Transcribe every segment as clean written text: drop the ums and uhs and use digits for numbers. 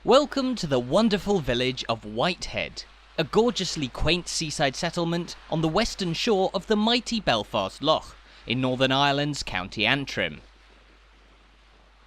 Welcome to the wonderful village of Whitehead, a gorgeously quaint seaside settlement on the western shore of the mighty Belfast Lough, in Northern Ireland's County Antrim.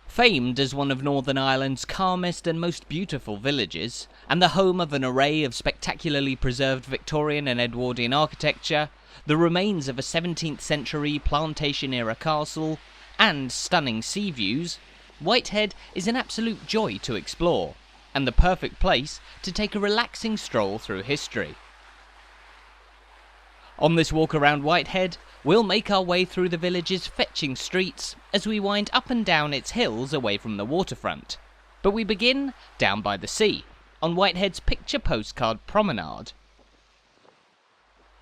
Famed as one of Northern Ireland's calmest and most beautiful villages, and the home of an array of spectacularly preserved Victorian and Edwardian architecture, the remains of a 17th century Plantation-era castle, and stunning sea views, Whitehead is an absolute joy to explore, and the perfect place to take a relaxing stroll through history. On this walk around Whitehead, we'll make our way through the village's fetching streets as we wind up and down its hills away from the waterfront. But we begin down by the sea, on Whitehead's picture postcard Promenade.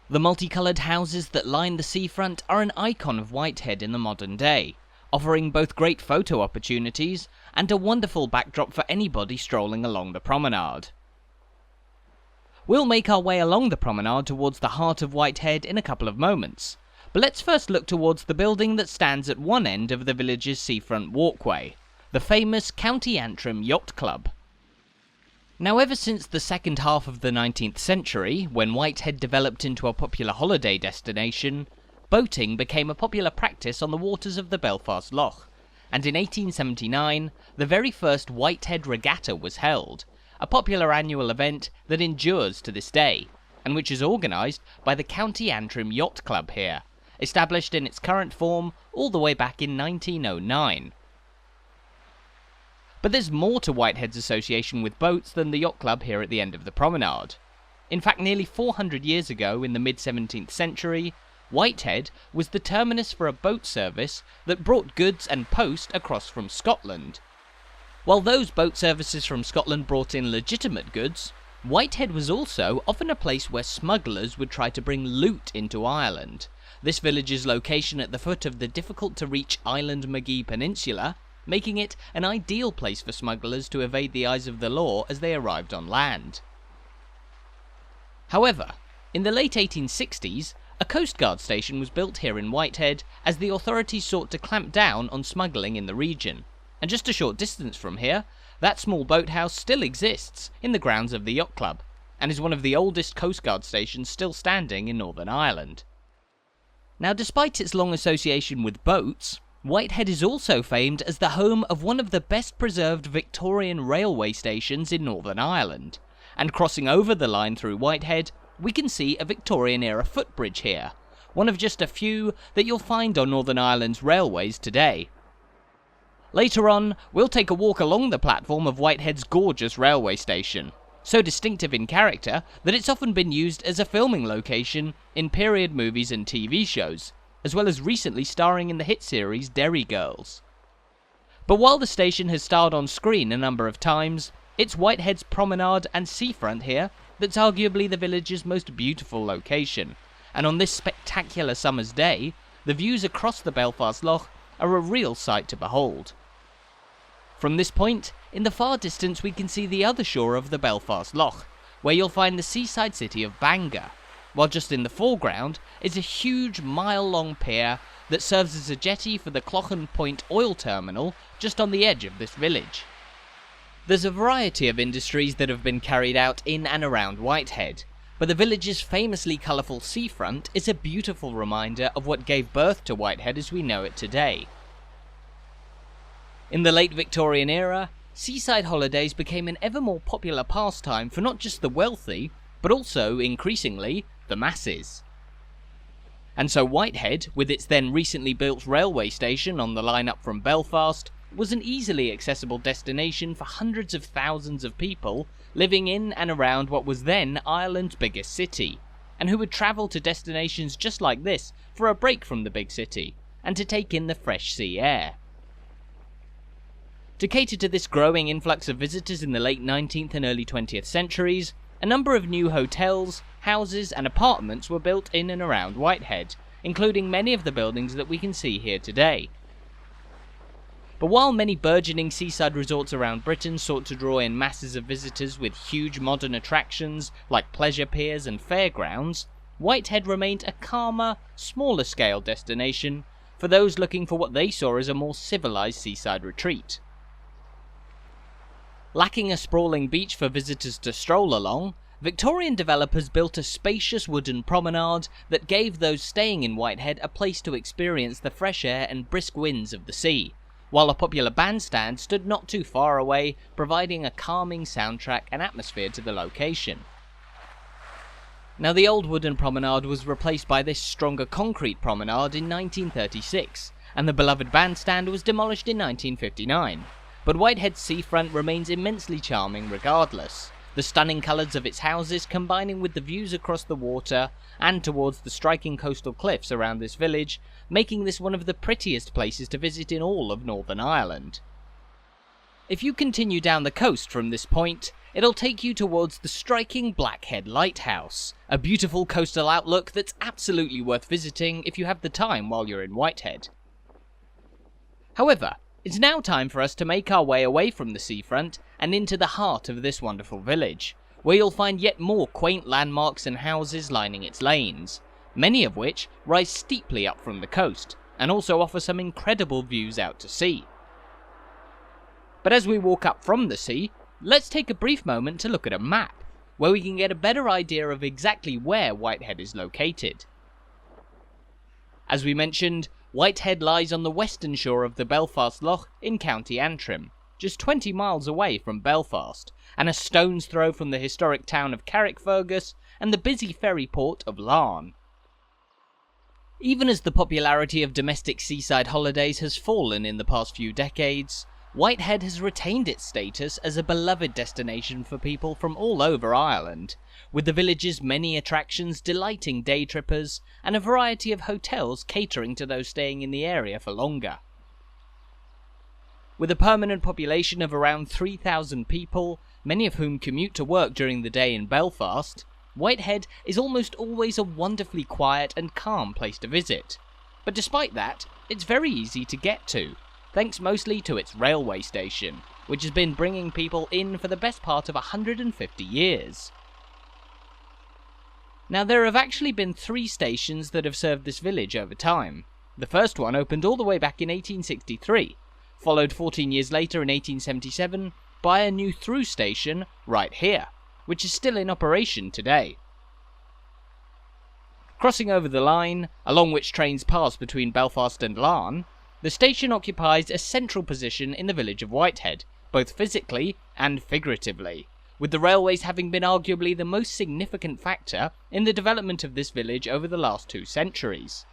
The multicoloured houses that line the seafront are an icon of Whitehead in the modern day, offering both great photo opportunities and a wonderful backdrop for anybody strolling along the promenade. We'll make our way along the promenade towards the heart of Whitehead in a couple of moments, but let's first look towards the building that stands at one end of the village's seafront walkway, the famous County Antrim Yacht Club. Now, ever since the second half of the 19th century, when Whitehead developed into a popular holiday destination, boating became a popular practice on the waters of the Belfast Lough, and in 1879, the very first Whitehead Regatta was held, a popular annual event that endures to this day, and which is organised by the County Antrim Yacht Club here, established in its current form all the way back in 1909. But there's more to Whitehead's association with boats than the yacht club here at the end of the promenade. In fact, nearly 400 years ago, in the mid-17th century, Whitehead was the terminus for a boat service that brought goods and post across from Scotland. While those boat services from Scotland brought in legitimate goods, Whitehead was also often a place where smugglers would try to bring loot into Ireland. This village's location at the foot of the difficult-to-reach Island Magee Peninsula, making it an ideal place for smugglers to evade the eyes of the law as they arrived on land. However, in the late 1860s, a coastguard station was built here in Whitehead as the authorities sought to clamp down on smuggling in the region, and just a short distance from here, that small boathouse still exists in the grounds of the yacht club, and is one of the oldest coastguard stations still standing in Northern Ireland. Now, despite its long association with boats, Whitehead is also famed as the home of one of the best preserved Victorian railway stations in Northern Ireland, and crossing over the line through Whitehead, we can see a Victorian-era footbridge here, one of just a few that you'll find on Northern Ireland's railways today. Later on, we'll take a walk along the platform of Whitehead's gorgeous railway station, so distinctive in character that it's often been used as a filming location in period movies and TV shows, as well as recently starring in the hit series Derry Girls. But while the station has starred on screen a number of times, it's Whitehead's promenade and seafront here that's arguably the village's most beautiful location, and on this spectacular summer's day, the views across the Belfast Lough are a real sight to behold. From this point, in the far distance we can see the other shore of the Belfast Lough, where you'll find the seaside city of Bangor, while just in the foreground is a huge mile-long pier that serves as a jetty for the Cloughan Point oil terminal just on the edge of this village. There's a variety of industries that have been carried out in and around Whitehead, but the village's famously colourful seafront is a beautiful reminder of what gave birth to Whitehead as we know it today. In the late Victorian era, seaside holidays became an ever more popular pastime for not just the wealthy, but also, increasingly, the masses. And so Whitehead, with its then recently built railway station on the line up from Belfast, was an easily accessible destination for hundreds of thousands of people living in and around what was then Ireland's biggest city, and who would travel to destinations just like this for a break from the big city, and to take in the fresh sea air. To cater to this growing influx of visitors in the late 19th and early 20th centuries, a number of new hotels, houses and apartments were built in and around Whitehead, including many of the buildings that we can see here today. But while many burgeoning seaside resorts around Britain sought to draw in masses of visitors with huge modern attractions like pleasure piers and fairgrounds, Whitehead remained a calmer, smaller scale destination for those looking for what they saw as a more civilised seaside retreat. Lacking a sprawling beach for visitors to stroll along, Victorian developers built a spacious wooden promenade that gave those staying in Whitehead a place to experience the fresh air and brisk winds of the sea, while a popular bandstand stood not too far away, providing a calming soundtrack and atmosphere to the location. Now, the old wooden promenade was replaced by this stronger concrete promenade in 1936, and the beloved bandstand was demolished in 1959. But Whitehead's seafront remains immensely charming regardless, the stunning colours of its houses combining with the views across the water and towards the striking coastal cliffs around this village, making this one of the prettiest places to visit in all of Northern Ireland. If you continue down the coast from this point, it'll take you towards the striking Blackhead Lighthouse, a beautiful coastal outlook that's absolutely worth visiting if you have the time while you're in Whitehead. However, it's now time for us to make our way away from the seafront and into the heart of this wonderful village, where you'll find yet more quaint landmarks and houses lining its lanes, many of which rise steeply up from the coast, and also offer some incredible views out to sea. But as we walk up from the sea, let's take a brief moment to look at a map, where we can get a better idea of exactly where Whitehead is located. As we mentioned, Whitehead lies on the western shore of the Belfast Lough in County Antrim, just 20 miles away from Belfast, and a stone's throw from the historic town of Carrickfergus and the busy ferry port of Larne. Even as the popularity of domestic seaside holidays has fallen in the past few decades, Whitehead has retained its status as a beloved destination for people from all over Ireland, with the village's many attractions delighting day trippers and a variety of hotels catering to those staying in the area for longer. With a permanent population of around 3,000 people, many of whom commute to work during the day in Belfast, Whitehead is almost always a wonderfully quiet and calm place to visit. But despite that, it's very easy to get to, thanks mostly to its railway station, which has been bringing people in for the best part of 150 years. Now, there have actually been 3 stations that have served this village over time. The first one opened all the way back in 1863, followed 14 years later in 1877 by a new through station right here, which is still in operation today. Crossing over the line, along which trains pass between Belfast and Larne, the station occupies a central position in the village of Whitehead, both physically and figuratively, with the railways having been arguably the most significant factor in the development of this village over the last 2 centuries.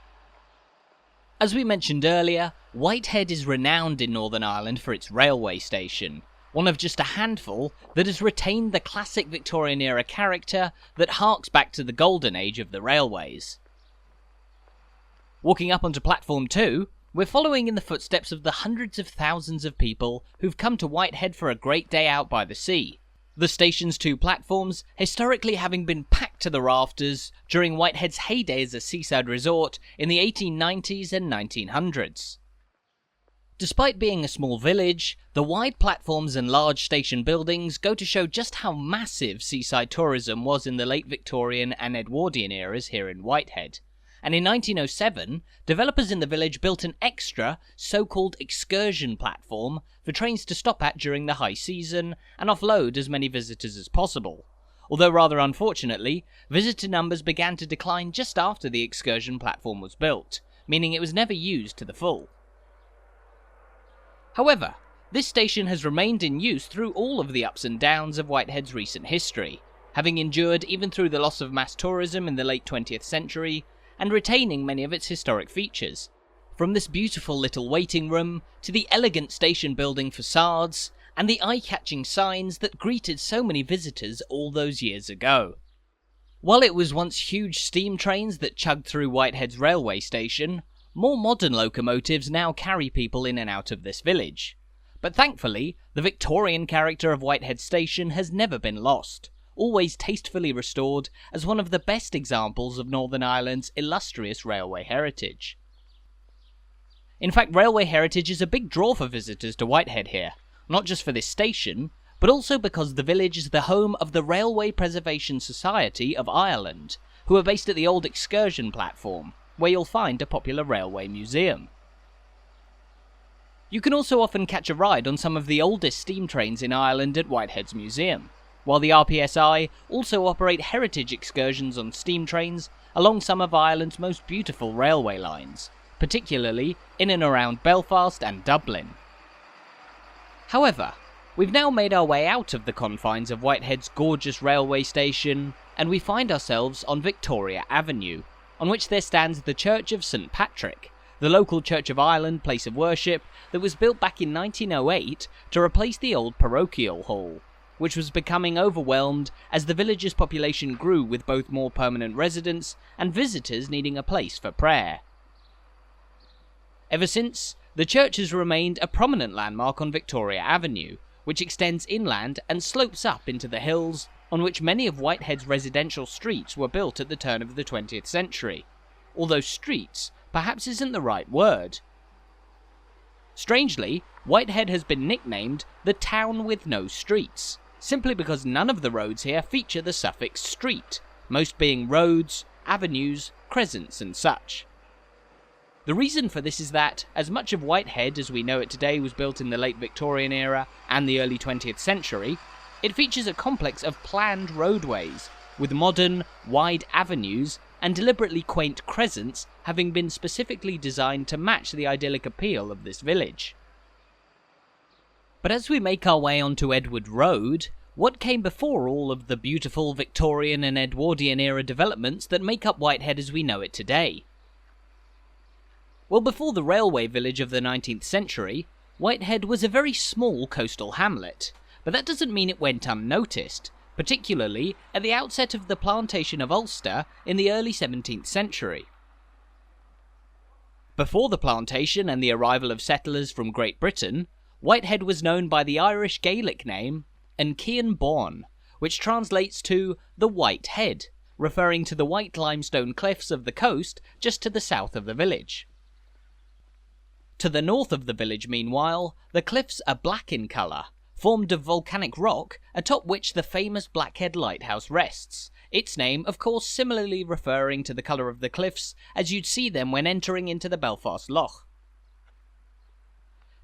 As we mentioned earlier, Whitehead is renowned in Northern Ireland for its railway station, one of just a handful that has retained the classic Victorian-era character that harks back to the golden age of the railways. Walking up onto Platform 2, we're following in the footsteps of the hundreds of thousands of people who've come to Whitehead for a great day out by the sea, the station's 2 platforms historically having been packed to the rafters during Whitehead's heyday as a seaside resort in the 1890s and 1900s. Despite being a small village, the wide platforms and large station buildings go to show just how massive seaside tourism was in the late Victorian and Edwardian eras here in Whitehead. And in 1907, developers in the village built an extra, so-called excursion platform for trains to stop at during the high season and offload as many visitors as possible. Although rather unfortunately, visitor numbers began to decline just after the excursion platform was built, meaning it was never used to the full. However, this station has remained in use through all of the ups and downs of Whitehead's recent history, having endured even through the loss of mass tourism in the late 20th century, and retaining many of its historic features, from this beautiful little waiting room to the elegant station building facades and the eye-catching signs that greeted so many visitors all those years ago. While it was once huge steam trains that chugged through Whitehead's railway station, more modern locomotives now carry people in and out of this village. But thankfully, the Victorian character of Whitehead Station has never been lost, always tastefully restored as one of the best examples of Northern Ireland's illustrious railway heritage. In fact, railway heritage is a big draw for visitors to Whitehead here, not just for this station, but also because the village is the home of the Railway Preservation Society of Ireland, who are based at the old Excursion Platform, where you'll find a popular railway museum. You can also often catch a ride on some of the oldest steam trains in Ireland at Whitehead's museum, while the RPSI also operate heritage excursions on steam trains along some of Ireland's most beautiful railway lines, particularly in and around Belfast and Dublin. However, we've now made our way out of the confines of Whitehead's gorgeous railway station, and we find ourselves on Victoria Avenue, on which there stands the Church of St Patrick, the local Church of Ireland place of worship that was built back in 1908 to replace the old parochial hall, which was becoming overwhelmed as the village's population grew, with both more permanent residents and visitors needing a place for prayer. Ever since, the church has remained a prominent landmark on Victoria Avenue, which extends inland and slopes up into the hills on which many of Whitehead's residential streets were built at the turn of the 20th century. Although streets perhaps isn't the right word. Strangely, Whitehead has been nicknamed the town with no streets, simply because none of the roads here feature the suffix street, most being roads, avenues, crescents and such. The reason for this is that, as much of Whitehead as we know it today was built in the late Victorian era and the early 20th century, it features a complex of planned roadways, with modern, wide avenues and deliberately quaint crescents having been specifically designed to match the idyllic appeal of this village. But as we make our way onto Edward Road, what came before all of the beautiful Victorian and Edwardian era developments that make up Whitehead as we know it today? Well, before the railway village of the 19th century, Whitehead was a very small coastal hamlet, but that doesn't mean it went unnoticed, particularly at the outset of the plantation of Ulster in the early 17th century. Before the plantation and the arrival of settlers from Great Britain, Whitehead was known by the Irish Gaelic name Untitled, which translates to the White Head, referring to the white limestone cliffs of the coast just to the south of the village. To the north of the village, meanwhile, the cliffs are black in colour, formed of volcanic rock atop which the famous Blackhead Lighthouse rests, its name of course similarly referring to the colour of the cliffs as you'd see them when entering into the Belfast Lough.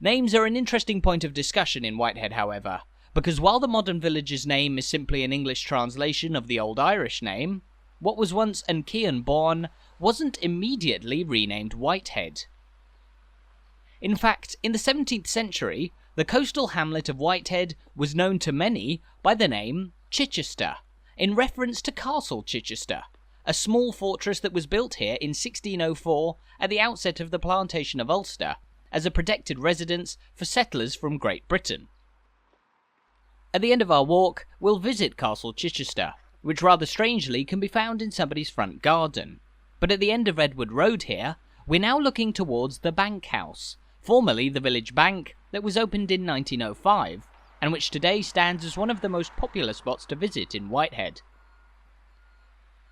Names are an interesting point of discussion in Whitehead, however, because while the modern village's name is simply an English translation of the old Irish name, what was once Untitled wasn't immediately renamed Whitehead. In fact, in the 17th century, the coastal hamlet of Whitehead was known to many by the name Chichester, in reference to Castle Chichester, a small fortress that was built here in 1604 at the outset of the plantation of Ulster, as a protected residence for settlers from Great Britain. At the end of our walk, we'll visit Castle Chichester, which rather strangely can be found in somebody's front garden. But at the end of Edward Road here, we're now looking towards the Bank House, formerly the village bank that was opened in 1905, and which today stands as one of the most popular spots to visit in Whitehead.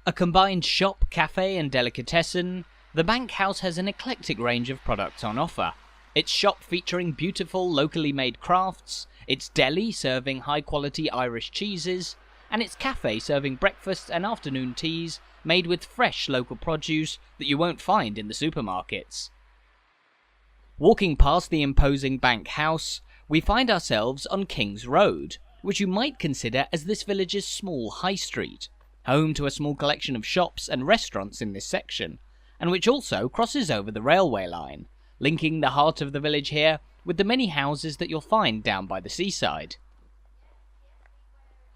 A combined shop, cafe and delicatessen, the Bank House has an eclectic range of products on offer. Its shop featuring beautiful locally made crafts, its deli serving high quality Irish cheeses, and its cafe serving breakfasts and afternoon teas made with fresh local produce that you won't find in the supermarkets. Walking past the imposing Bank House, we find ourselves on King's Road, which you might consider as this village's small high street, home to a small collection of shops and restaurants in this section, and which also crosses over the railway line, linking the heart of the village here with the many houses that you'll find down by the seaside.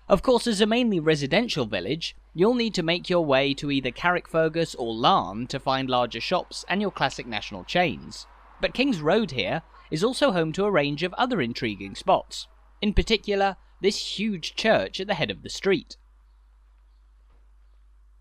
Of course, as a mainly residential village, you'll need to make your way to either Carrickfergus or Larne to find larger shops and your classic national chains. But King's Road here is also home to a range of other intriguing spots, in particular this huge church at the head of the street.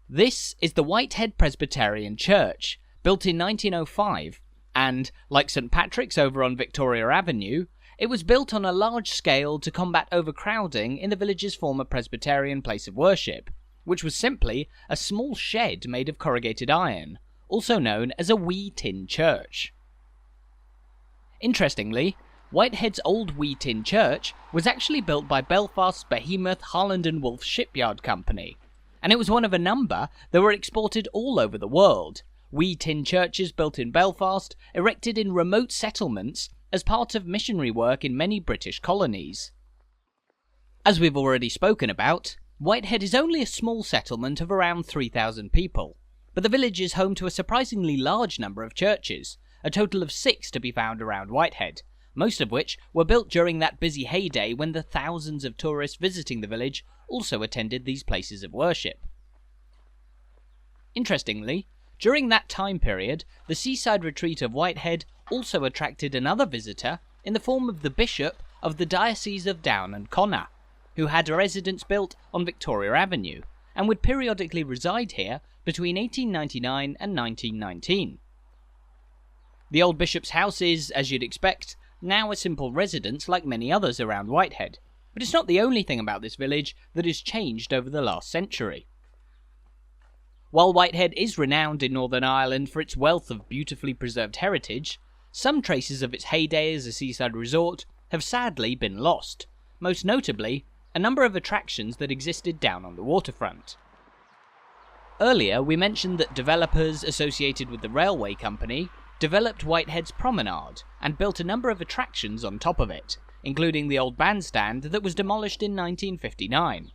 This is the Whitehead Presbyterian Church, built in 1905, and, like St Patrick's over on Victoria Avenue, it was built on a large scale to combat overcrowding in the village's former Presbyterian place of worship, which was simply a small shed made of corrugated iron, also known as a wee tin church. Interestingly, Whitehead's old wee tin church was actually built by Belfast's behemoth Harland and Wolff Shipyard Company, and it was one of a number that were exported all over the world. Wee tin churches built in Belfast, erected in remote settlements as part of missionary work in many British colonies. As we've already spoken about, Whitehead is only a small settlement of around 3,000 people, but the village is home to a surprisingly large number of churches, a total of 6 to be found around Whitehead, most of which were built during that busy heyday when the thousands of tourists visiting the village also attended these places of worship. Interestingly, during that time period, the seaside retreat of Whitehead also attracted another visitor in the form of the Bishop of the Diocese of Down and Connor, who had a residence built on Victoria Avenue, and would periodically reside here between 1899 and 1919. The old bishop's house is, as you'd expect, now a simple residence like many others around Whitehead, but it's not the only thing about this village that has changed over the last century. While Whitehead is renowned in Northern Ireland for its wealth of beautifully preserved heritage, some traces of its heyday as a seaside resort have sadly been lost, most notably a number of attractions that existed down on the waterfront. Earlier we mentioned that developers associated with the railway company developed Whitehead's Promenade and built a number of attractions on top of it, including the old bandstand that was demolished in 1959.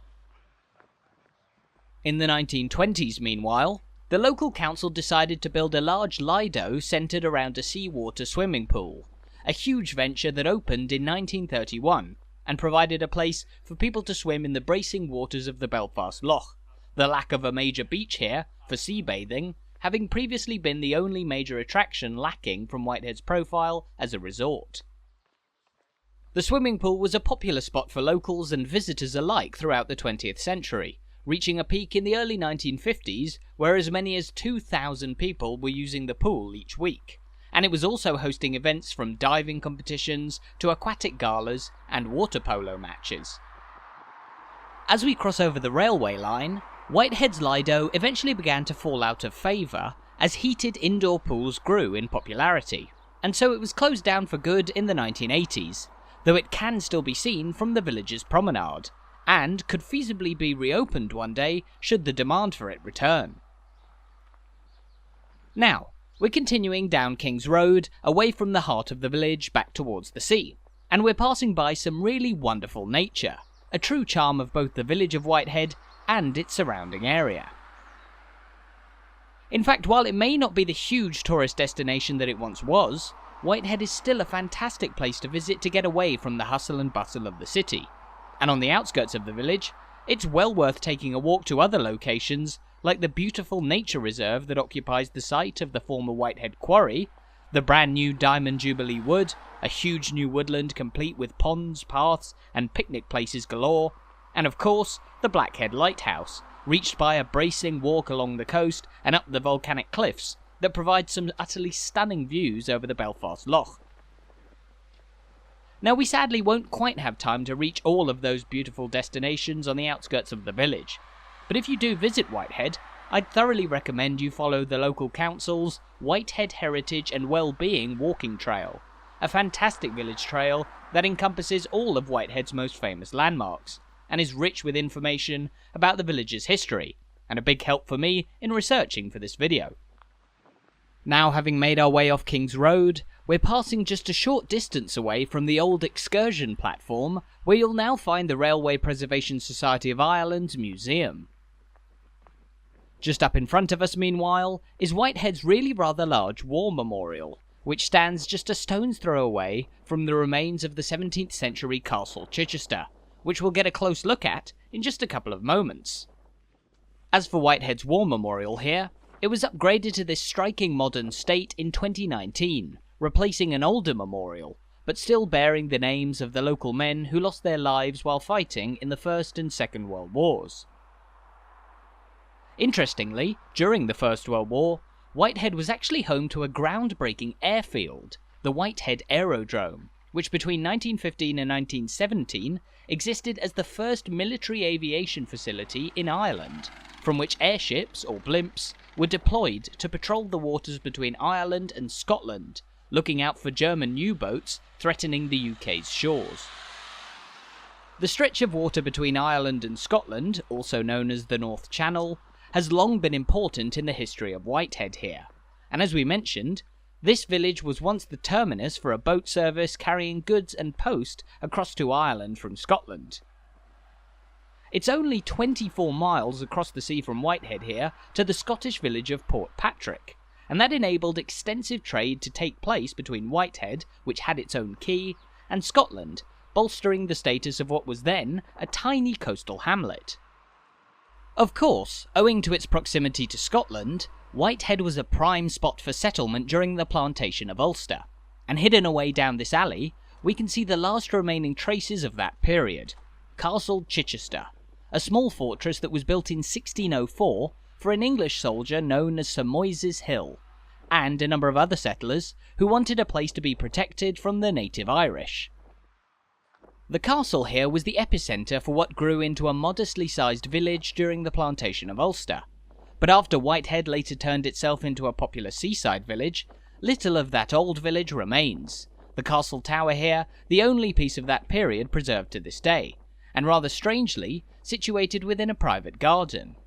In the 1920s, meanwhile, the local council decided to build a large lido centred around a seawater swimming pool, a huge venture that opened in 1931 and provided a place for people to swim in the bracing waters of the Belfast Lough, the lack of a major beach here for sea bathing having previously been the only major attraction lacking from Whitehead's profile as a resort. The swimming pool was a popular spot for locals and visitors alike throughout the 20th century, reaching a peak in the early 1950s where as many as 2,000 people were using the pool each week, and it was also hosting events from diving competitions to aquatic galas and water polo matches. As we cross over the railway line, Whitehead's Lido eventually began to fall out of favour as heated indoor pools grew in popularity, and so it was closed down for good in the 1980s, though it can still be seen from the village's promenade, and could feasibly be reopened one day should the demand for it return. Now, we're continuing down King's Road, away from the heart of the village back towards the sea, and we're passing by some really wonderful nature, a true charm of both the village of Whitehead and its surrounding area. In fact, while it may not be the huge tourist destination that it once was, Whitehead is still a fantastic place to visit to get away from the hustle and bustle of the city, and on the outskirts of the village, it's well worth taking a walk to other locations like the beautiful nature reserve that occupies the site of the former Whitehead Quarry, the brand new Diamond Jubilee Wood, a huge new woodland complete with ponds, paths and picnic places galore, and of course the Blackhead Lighthouse, reached by a bracing walk along the coast and up the volcanic cliffs that provide some utterly stunning views over the Belfast Lough. Now we sadly won't quite have time to reach all of those beautiful destinations on the outskirts of the village, but if you do visit Whitehead, I'd thoroughly recommend you follow the local council's Whitehead Heritage and Wellbeing Walking Trail, a fantastic village trail that encompasses all of Whitehead's most famous landmarks, and is rich with information about the village's history, and a big help for me in researching for this video. Now having made our way off King's Road, we're passing just a short distance away from the old Excursion Platform, where you'll now find the Railway Preservation Society of Ireland's museum. Just up in front of us, meanwhile, is Whitehead's really rather large War Memorial, which stands just a stone's throw away from the remains of the 17th century Castle Chichester, which we'll get a close look at in just a couple of moments. As for Whitehead's War Memorial here, it was upgraded to this striking modern state in 2019, replacing an older memorial, but still bearing the names of the local men who lost their lives while fighting in the First and Second World Wars. Interestingly, during the First World War, Whitehead was actually home to a groundbreaking airfield, the Whitehead Aerodrome, which between 1915 and 1917 existed as the first military aviation facility in Ireland, from which airships, or blimps, were deployed to patrol the waters between Ireland and Scotland, looking out for German U-boats threatening the UK's shores. The stretch of water between Ireland and Scotland, also known as the North Channel, has long been important in the history of Whitehead here, and as we mentioned, This village was once the terminus for a boat service carrying goods and post across to Ireland from Scotland. It's only 24 miles across the sea from Whitehead here to the Scottish village of Portpatrick, and that enabled extensive trade to take place between Whitehead, which had its own quay, and Scotland, bolstering the status of what was then a tiny coastal hamlet. Of course, owing to its proximity to Scotland, Whitehead was a prime spot for settlement during the Plantation of Ulster, and hidden away down this alley, we can see the last remaining traces of that period, Castle Chichester, a small fortress that was built in 1604 for an English soldier known as Sir Moises Hill, and a number of other settlers who wanted a place to be protected from the native Irish. The castle here was the epicentre for what grew into a modestly sized village during the Plantation of Ulster, but after Whitehead later turned itself into a popular seaside village, little of that old village remains. The castle tower here, the only piece of that period preserved to this day, and rather strangely, situated within a private garden.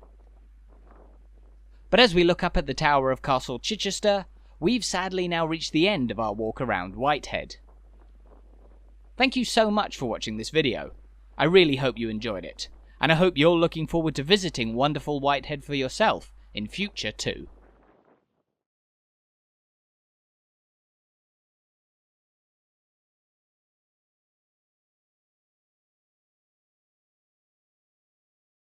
But as we look up at the tower of Castle Chichester, we've sadly now reached the end of our walk around Whitehead. Thank you so much for watching this video. I really hope you enjoyed it, and I hope you're looking forward to visiting wonderful Whitehead for yourself in future too.